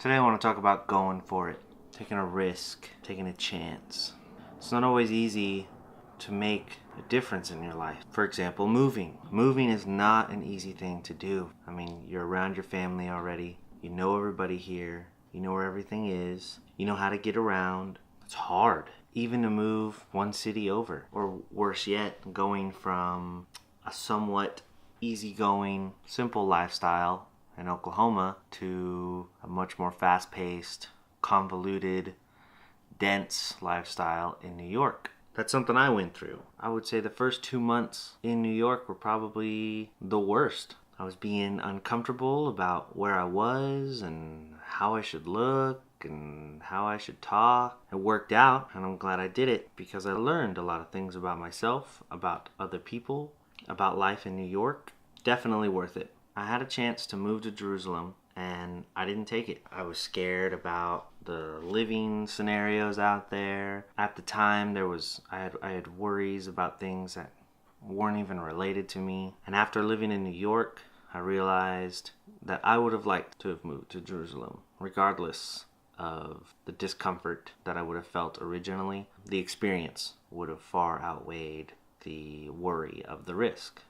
Today I want to talk about going for it, taking a risk, taking a chance. It's not always easy to make a difference in your life. For example, moving. Moving is not an easy thing to do. I mean, you're around your family already. You know everybody here. You know where everything is. You know how to get around. It's hard. Even to move one city over. Or worse yet, going from a somewhat easygoing, simple lifestyle in Oklahoma to a much more fast-paced, convoluted, dense lifestyle in New York. That's something I went through. I would say the first 2 months in New York were probably the worst. I was being uncomfortable about where I was and how I should look and how I should talk. It worked out, and I'm glad I did it because I learned a lot of things about myself, about other people, about life in New York. Definitely worth it. I had a chance to move to Jerusalem and I didn't take it. I was scared about the living scenarios out there. At the time I had worries about things that weren't even related to me. And after living in New York, I realized that I would have liked to have moved to Jerusalem, regardless of the discomfort that I would have felt originally. The experience would have far outweighed the worry of the risk.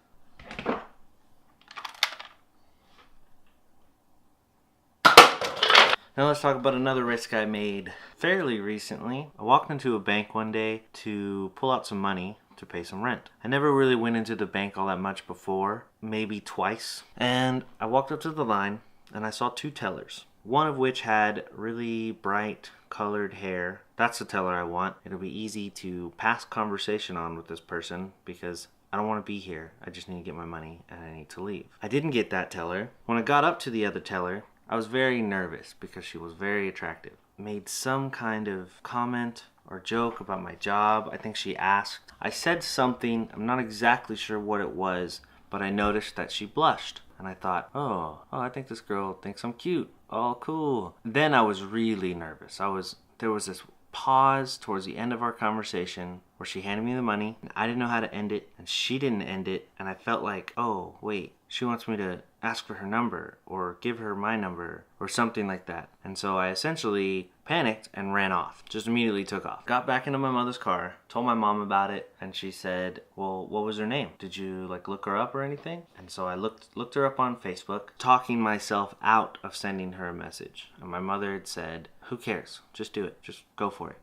Now let's talk about another risk I made fairly recently. I walked into a bank one day to pull out some money to pay some rent. I never really went into the bank all that much before, maybe twice. And I walked up to the line and I saw two tellers, one of which had really bright colored hair. That's the teller I want. It'll be easy to pass conversation on with this person because I don't want to be here. I just need to get my money and I need to leave. I didn't get that teller. When I got up to the other teller, I was very nervous because she was very attractive. Made some kind of comment or joke about my job. I think she asked. I said something, I'm not exactly sure what it was, but I noticed that she blushed. And I thought, oh, I think this girl thinks I'm cute. Oh, cool. Then I was really nervous. There was this pause towards the end of our conversation where she handed me the money and I didn't know how to end it and she didn't end it, and I felt like, oh wait, she wants me to ask for her number or give her my number or something like that. And so I essentially panicked and ran off. Just immediately took off. Got back into my mother's car, told my mom about it, and she said, well, what was her name? Did you look her up or anything? And so I looked her up on Facebook, talking myself out of sending her a message. And my mother had said, who cares? Just do it. Just go for it.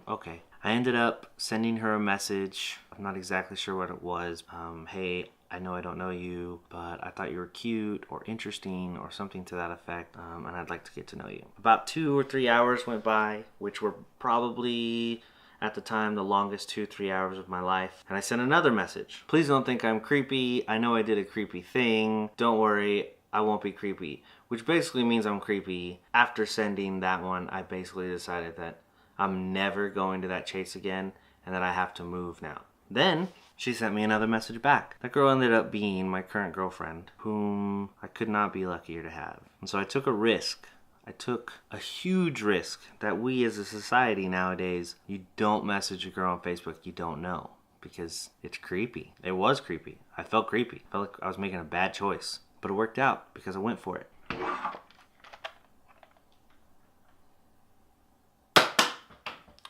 Okay. I ended up sending her a message. I'm not exactly sure what it was. Hey, I know I don't know you, but I thought you were cute or interesting or something to that effect, and I'd like to get to know you. About 2 or 3 hours went by, which were probably at the time the longest 2 or 3 hours of my life, and I sent another message. Please don't think I'm creepy. I know I did a creepy thing. Don't worry, I won't be creepy. Which basically means I'm creepy. After sending that one, I basically decided that I'm never going to that Chase again and that I have to move now. Then she sent me another message back. That girl ended up being my current girlfriend, whom I could not be luckier to have. And so I took a risk. I took a huge risk that we as a society nowadays, you don't message a girl on Facebook you don't know because it's creepy. It was creepy. I felt creepy. I felt like I was making a bad choice. But it worked out because I went for it.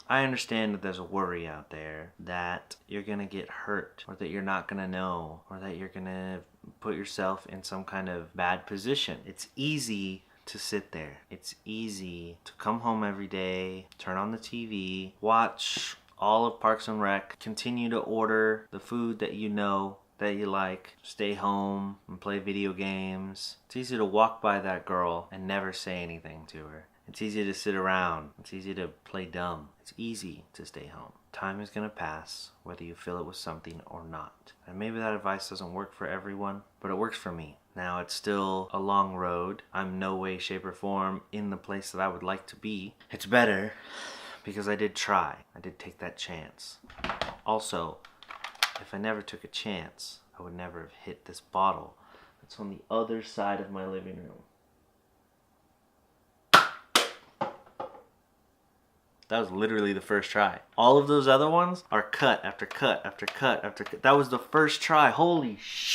I understand that there's a worry out there that you're gonna get hurt or that you're not gonna know or that you're gonna put yourself in some kind of bad position. It's easy to sit there. It's easy to come home every day, turn on the TV, watch all of Parks and Rec, continue to order the food that you know that you like, stay home and play video games. It's easy to walk by that girl and never say anything to her. It's easy to sit around. It's easy to play dumb. It's easy to stay home. Time is gonna pass whether you fill it with something or not. And maybe that advice doesn't work for everyone, but it works for me. Now it's still a long road. I'm no way, shape, or form in the place that I would like to be. It's better because I did try. I did take that chance. Also, if I never took a chance, I would never have hit this bottle that's on the other side of my living room. That was literally the first try. All of those other ones are cut after cut after cut after cut. That was the first try. Holy shit.